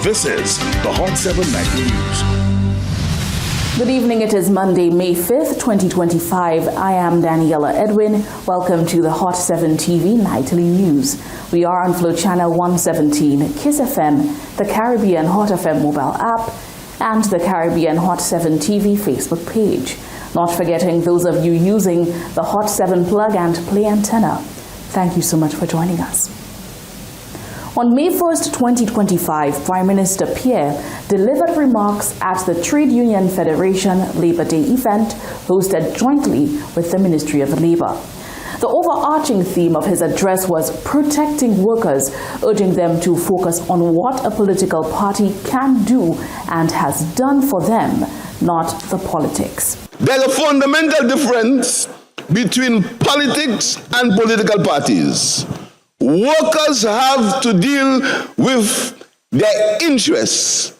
This is the Hot 7 Nightly News. Good evening. It is Monday, May 5th, 2025. I am Daniela Edwin. Welcome to the Hot 7 TV Nightly News. We are on Flow Channel 117, Kiss FM, the Caribbean Hot FM mobile app, and the Caribbean Hot 7 TV Facebook page. Not forgetting those of you using the Hot 7 plug and play antenna. Thank you so much for joining us. On May 1st, 2025, Prime Minister Pierre delivered remarks at the Trade Union Federation Labor Day event hosted jointly with the Ministry of Labor. The overarching theme of his address was protecting workers, urging them to focus on what a political party can do and has done for them, not the politics. There's a fundamental difference between politics and political parties. Workers have to deal with their interests.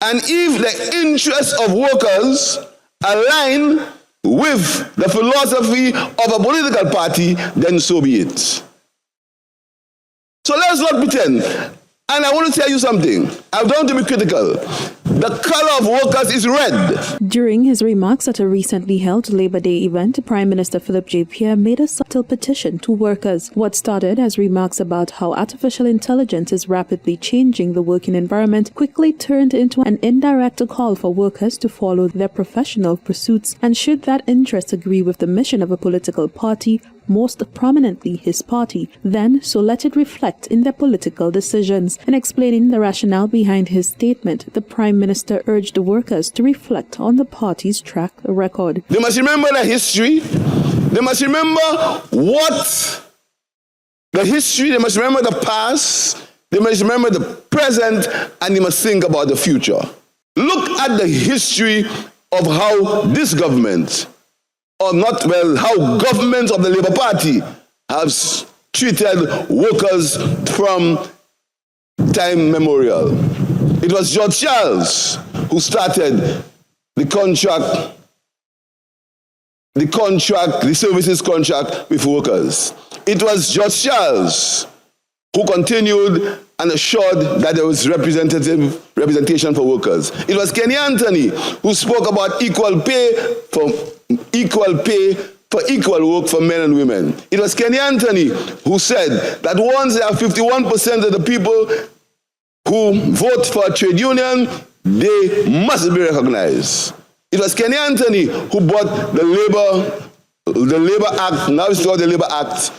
And if the interests of workers align with the philosophy of a political party, then so be it. So let's not pretend. And I want to tell you something. I don't want to be critical. The color of workers is red. During his remarks at a recently held Labor Day event, Prime Minister Philip J. Pierre made a subtle petition to workers. What started as remarks about how artificial intelligence is rapidly changing the working environment quickly turned into an indirect call for workers to follow their professional pursuits, and should that interest agree with the mission of a political party, most prominently his party, then so let it reflect in their political decisions. In explaining the rationale behind his statement, the Prime Minister urged the workers to reflect on the party's track record. They must remember the history. They must remember what the history, they must remember the past, they must remember the present, and they must think about the future. Look at the history of how this government, or not, well, how governments of the Labour Party have treated workers from time memorial. It was George Charles who started the services contract with workers. It was George Charles who continued and assured that there was representation for workers. It was Kenny Anthony who spoke about equal pay for equal work for men and women. It was Kenny Anthony who said that once there are 51% of the people who vote for a trade union, they must be recognized. It was Kenny Anthony who brought the Labor Act, now it's called the Labor Act,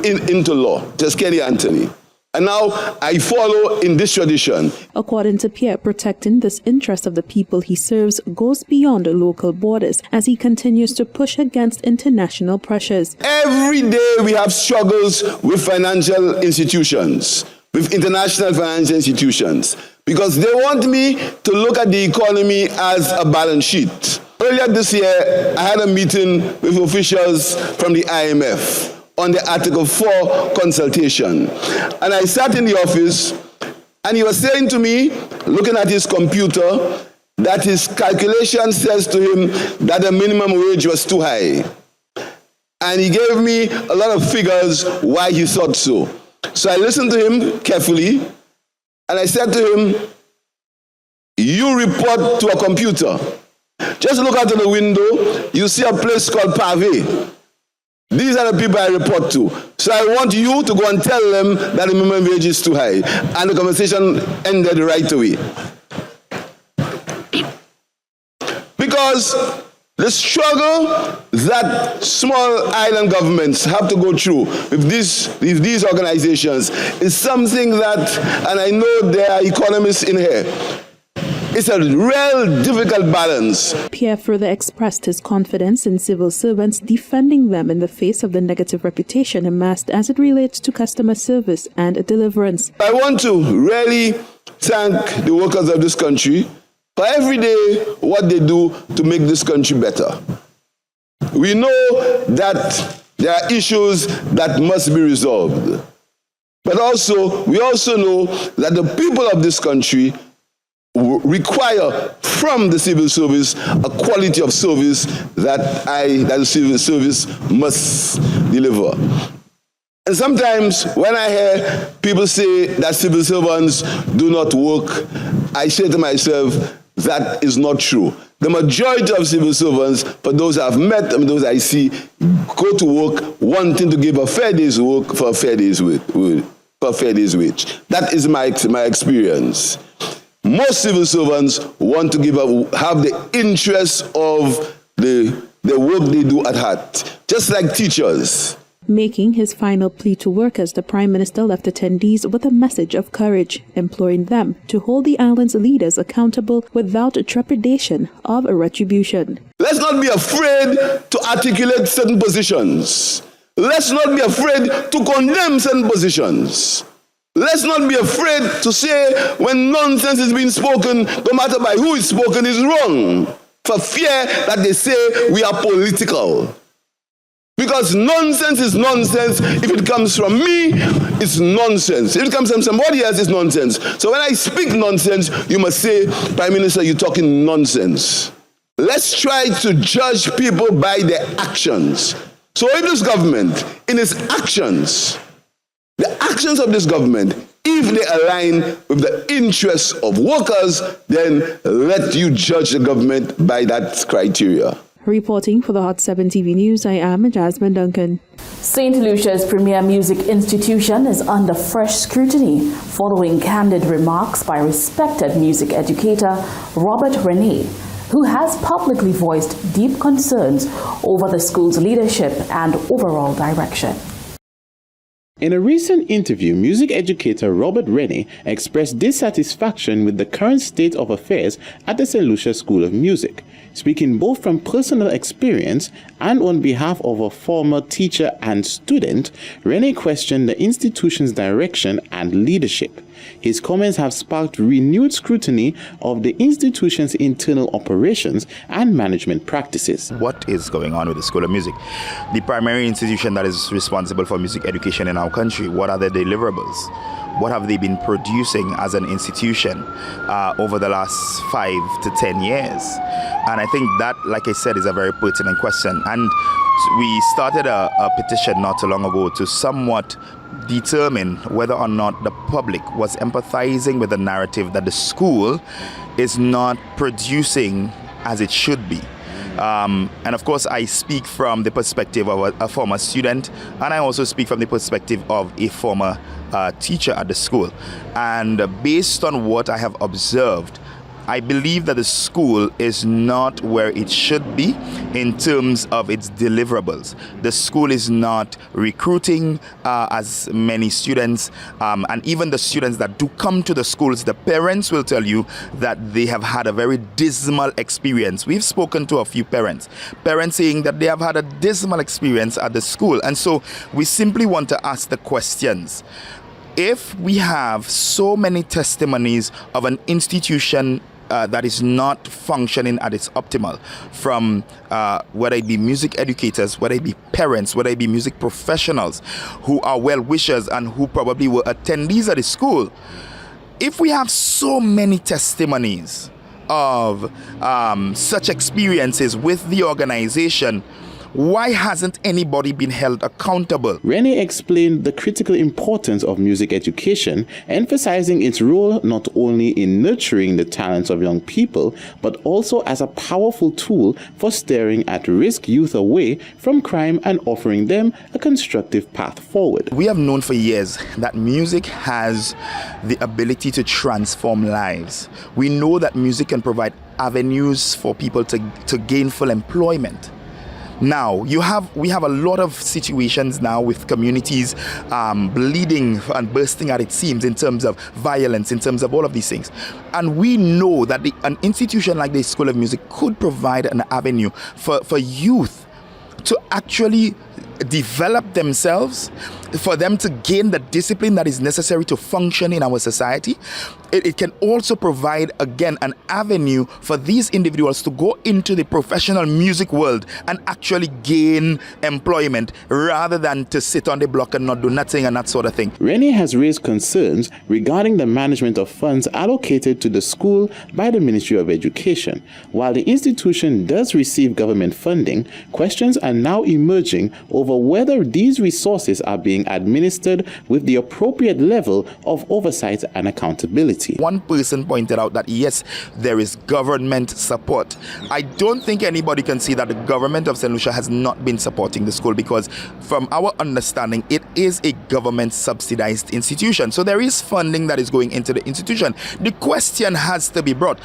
into law. It was Kenny Anthony. And now I follow in this tradition. According to Pierre, protecting this interest of the people he serves goes beyond the local borders as he continues to push against international pressures. Every day we have struggles with financial institutions, with international financial institutions, because they want me to look at the economy as a balance sheet. Earlier this year, I had a meeting with officials from the IMF on the Article 4 consultation. And I sat in the office, and he was saying to me, looking at his computer, that his calculation says to him that the minimum wage was too high. And he gave me a lot of figures why he thought so. So I listened to him carefully, and I said to him, you report to a computer. Just look out of the window, you see a place called Pavé. These are the people I report to. So I want you to go and tell them that the minimum wage is too high. And the conversation ended right away. Because the struggle that small island governments have to go through with these organizations is something that, and I know there are economists in here, it's a real difficult balance. Pierre further expressed his confidence in civil servants defending them in the face of the negative reputation amassed as it relates to customer service and deliverance. I want to really thank the workers of this country for every day what they do to make this country better. We know that there are issues that must be resolved. But we also know that the people of this country require from the civil service a quality of service that the civil service must deliver. And sometimes when I hear people say that civil servants do not work, I say to myself, that is not true. The majority of civil servants, for those I've met and those I see, go to work wanting to give a fair day's work for a fair day's wage. That is my experience. Most civil servants want to have the interest of the work they do at heart, just like teachers. Making his final plea to workers, the Prime Minister left attendees with a message of courage, imploring them to hold the island's leaders accountable without trepidation of retribution. Let's not be afraid to articulate certain positions. Let's not be afraid to condemn certain positions. Let's not be afraid to say when nonsense is being spoken, no matter by who is spoken, is wrong, for fear that they say we are political. Because nonsense is nonsense. If it comes from me, it's nonsense. If it comes from somebody else, it's nonsense. So when I speak nonsense, you must say, Prime Minister, you're talking nonsense. Let's try to judge people by their actions. So in this government, in its actions, the actions of this government, if they align with the interests of workers, then let you judge the government by that criteria. Reporting for the Hot 7 TV News, I am Jasmine Duncan. Saint Lucia's premier music institution is under fresh scrutiny following candid remarks by respected music educator Robert Rene, who has publicly voiced deep concerns over the school's leadership and overall direction. In a recent interview, music educator Robert Rene expressed dissatisfaction with the current state of affairs at the Saint Lucia School of Music. Speaking both from personal experience and on behalf of a former teacher and student, Rene questioned the institution's direction and leadership. His comments have sparked renewed scrutiny of the institution's internal operations and management practices. What is going on with the School of Music? The primary institution that is responsible for music education in our country, what are the deliverables? What have they been producing as an institution over the last 5 to 10 years? And I think that, like I said, is a very pertinent question. And we started a petition not too long ago to somewhat determine whether or not the public was empathizing with the narrative that the school is not producing as it should be. And of course, I speak from the perspective of a former student, and I also speak from the perspective of a former teacher at the school. And based on what I have observed, I believe that the school is not where it should be in terms of its deliverables. The school is not recruiting as many students, and even the students that do come to the schools, the parents will tell you that they have had a very dismal experience. We've spoken to a few parents saying that they have had a dismal experience at the school. And so we simply want to ask the questions. If we have so many testimonies of an institution that is not functioning at its optimal, from whether it be music educators, whether it be parents, whether it be music professionals who are well-wishers and who probably were attendees at the school, if we have so many testimonies of such experiences with the organization, why hasn't anybody been held accountable? Rene explained the critical importance of music education, emphasizing its role not only in nurturing the talents of young people, but also as a powerful tool for steering at-risk youth away from crime and offering them a constructive path forward. We have known for years that music has the ability to transform lives. We know that music can provide avenues for people to gain full employment. Now, we have a lot of situations now with communities bleeding and bursting at its seams in terms of violence, in terms of all of these things. And we know that an institution like the School of Music could provide an avenue for youth to actually develop themselves, for them to gain the discipline that is necessary to function in our society. It can also provide, again, an avenue for these individuals to go into the professional music world and actually gain employment rather than to sit on the block and not do nothing and that sort of thing. Rene has raised concerns regarding the management of funds allocated to the school by the Ministry of Education. While the institution does receive government funding, questions are now emerging over whether these resources are being being administered with the appropriate level of oversight and accountability. One person pointed out that yes, there is government support. I don't think anybody can see that the government of Saint Lucia has not been supporting the school, because from our understanding, it is a government subsidized institution. So there is funding that is going into the institution. The question has to be brought: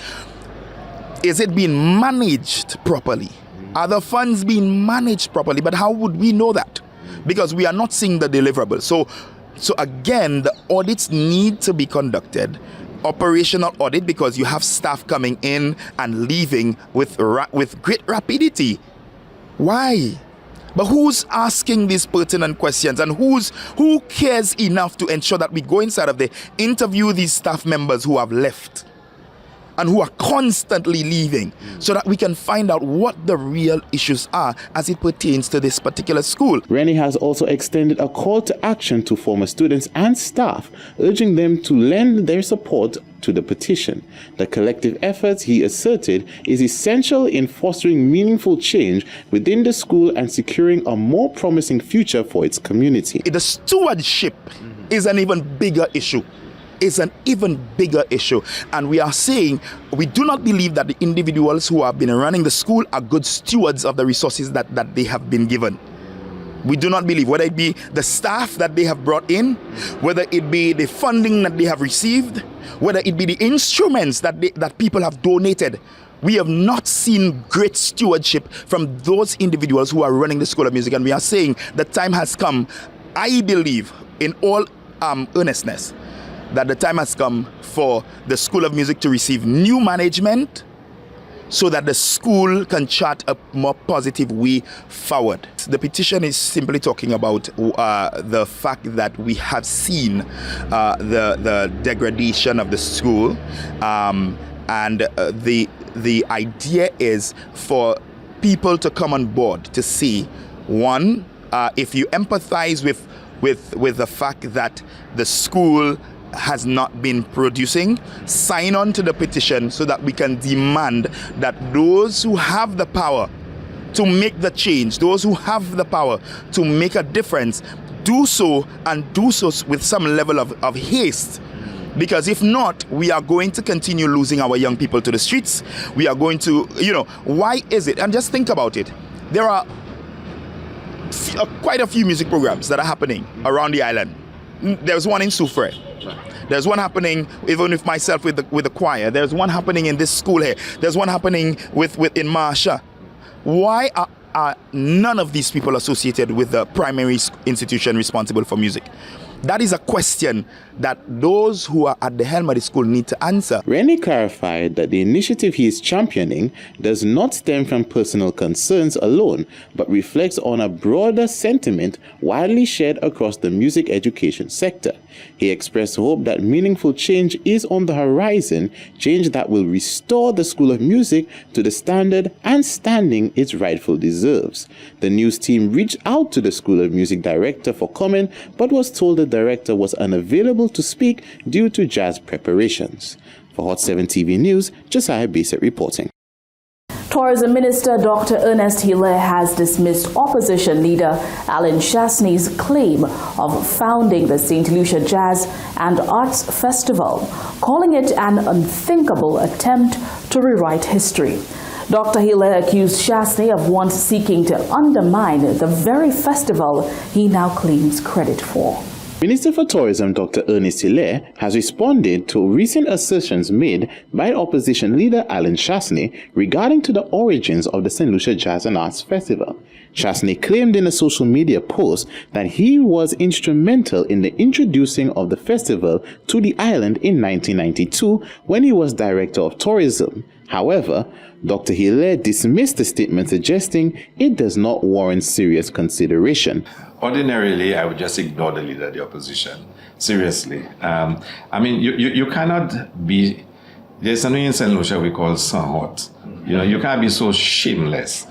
is it being managed properly? Are the funds being managed properly? But how would we know that? Because we are not seeing the deliverables. So again, the audits need to be conducted. Operational audit, because you have staff coming in and leaving with great rapidity. Why? But who's asking these pertinent questions, and who cares enough to ensure that we go inside of there, interview these staff members who have left and who are constantly leaving, so that we can find out what the real issues are as it pertains to this particular school. Rennie has also extended a call to action to former students and staff, urging them to lend their support to the petition. The collective efforts, he asserted, is essential in fostering meaningful change within the school and securing a more promising future for its community. The stewardship is an even bigger issue. Is an even bigger issue, and we are saying we do not believe that the individuals who have been running the school are good stewards of the resources that they have been given. We do not believe, whether it be the staff that they have brought in, whether it be the funding that they have received, whether it be the instruments that people have donated. We have not seen great stewardship from those individuals who are running the School of Music, and we are saying the time has come, I believe, in all earnestness, that the time has come for the School of Music to receive new management, so that the school can chart a more positive way forward. The petition is simply talking about the fact that we have seen the degradation of the school, and the idea is for people to come on board to see, one, if you empathize with the fact that the school has not been producing, sign on to the petition so that we can demand that those who have the power to make the change, those who have the power to make a difference, do so, and do so with some level of haste. Because if not, we are going to continue losing our young people to the streets. We are going to, why is it? And just think about it. There are quite a few music programs that are happening around the island. There's one in Soufre. There's one happening even with myself with the choir. There's one happening in this school here. There's one happening in Marsha. Why are none of these people associated with the primary institution responsible for music? That is a question that those who are at the helm of the school need to answer. Rennie clarified that the initiative he is championing does not stem from personal concerns alone, but reflects on a broader sentiment widely shared across the music education sector. He expressed hope that meaningful change is on the horizon, change that will restore the School of Music to the standard and standing it rightfully deserves. The news team reached out to the School of Music director for comment, but was told the director was unavailable to speak due to jazz preparations. For Hot 7 TV News, Josiah Bassett reporting. Tourism Minister Dr. Ernest Hilaire has dismissed opposition leader Alan Chasney's claim of founding the Saint Lucia Jazz and Arts Festival, calling it an unthinkable attempt to rewrite history. Dr. Hilaire accused Chasney of once seeking to undermine the very festival he now claims credit for. Minister for Tourism Dr. Ernest Hilaire has responded to recent assertions made by opposition leader Alan Chasney regarding to the origins of the Saint Lucia Jazz and Arts Festival. Chasney claimed in a social media post that he was instrumental in the introducing of the festival to the island in 1992 when he was Director of Tourism. However, Dr. Hilaire dismissed the statement, suggesting it does not warrant serious consideration. Ordinarily, I would just ignore the leader of the opposition. Seriously. You cannot be... There's something in Saint Lucia we call Saint. You can't be so shameless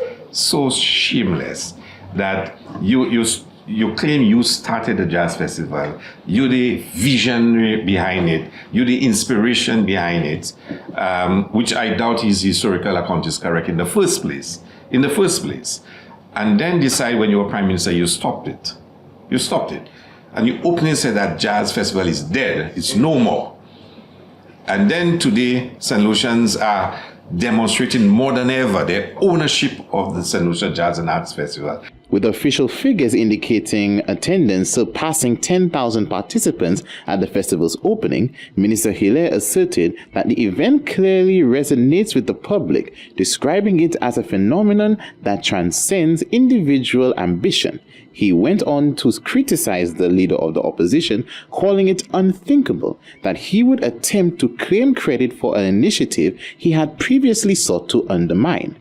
that you claim you started the jazz festival, you're the visionary behind it, you're the inspiration behind it, which I doubt his historical account is correct in the first place. And then decide when you were prime minister, you stopped it. and you openly say that jazz festival is dead, it's no more. And then today, St. Lucians are demonstrating more than ever their ownership of the St. Lucia Jazz and Arts Festival. With official figures indicating attendance surpassing 10,000 participants at the festival's opening, Minister Hilaire asserted that the event clearly resonates with the public, describing it as a phenomenon that transcends individual ambition. He went on to criticize the leader of the opposition, calling it unthinkable that he would attempt to claim credit for an initiative he had previously sought to undermine.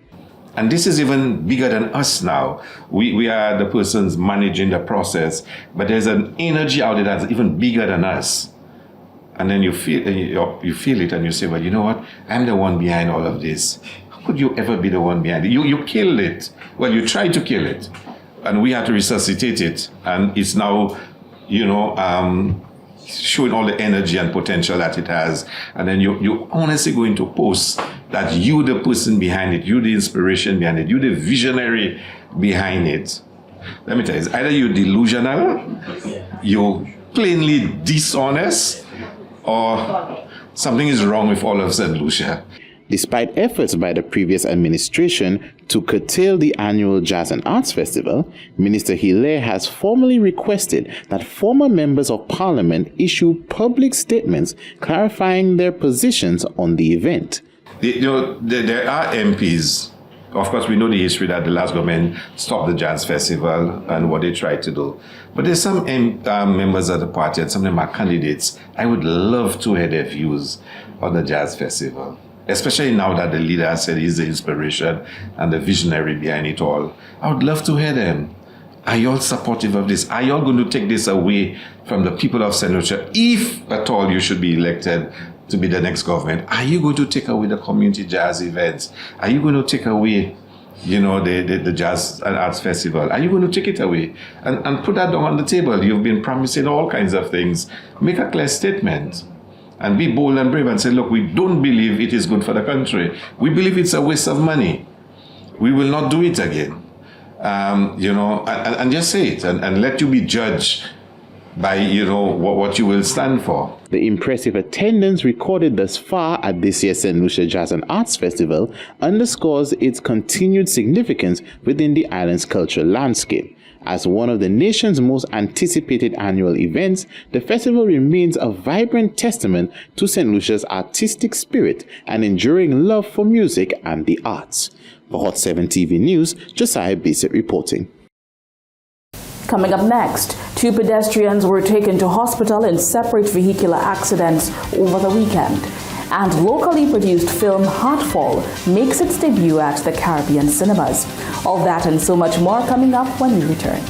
And this is even bigger than us now. We are the persons managing the process, but there's an energy out there that's even bigger than us. And then you feel it and you say, well, you know what? I'm the one behind all of this. How could you ever be the one behind it? You killed it. Well, you tried to kill it. And we had to resuscitate it. And it's now, showing all the energy and potential that it has. And then you honestly going to post that you the person behind it, you the inspiration behind it, you the visionary behind it. Let me tell you, it's either you're delusional, you're plainly dishonest, or something is wrong with all of St. Lucia. Despite efforts by the previous administration to curtail the annual Jazz and Arts Festival, Minister Hilaire has formally requested that former members of Parliament issue public statements clarifying their positions on the event. There are MPs. Of course, we know the history that the last government stopped the Jazz Festival and what they tried to do. But there's some members of the party, and some of them are candidates. I would love to hear their views on the Jazz Festival, especially now that the leader has said he's the inspiration and the visionary behind it all. I would love to hear them. Are you all supportive of this? Are you all going to take this away from the people of St. Lucia? If at all you should be elected to be the next government, are you going to take away the community jazz events? Are you going to take away, the Jazz and Arts Festival? Are you going to take it away? And put that down on the table. You've been promising all kinds of things. Make a clear statement. And be bold and brave and say, look, we don't believe it is good for the country. We believe it's a waste of money. We will not do it again. And just say it and let you be judged by, what you will stand for. The impressive attendance recorded thus far at this year's St. Lucia Jazz and Arts Festival underscores its continued significance within the island's cultural landscape. As one of the nation's most anticipated annual events, the festival remains a vibrant testament to St. Lucia's artistic spirit and enduring love for music and the arts. For Hot 7 TV News, Josiah Bissett reporting. Coming up next, 2 pedestrians were taken to hospital in separate vehicular accidents over the weekend. And locally produced film Heartfall makes its debut at the Caribbean cinemas. All that and so much more coming up when we return.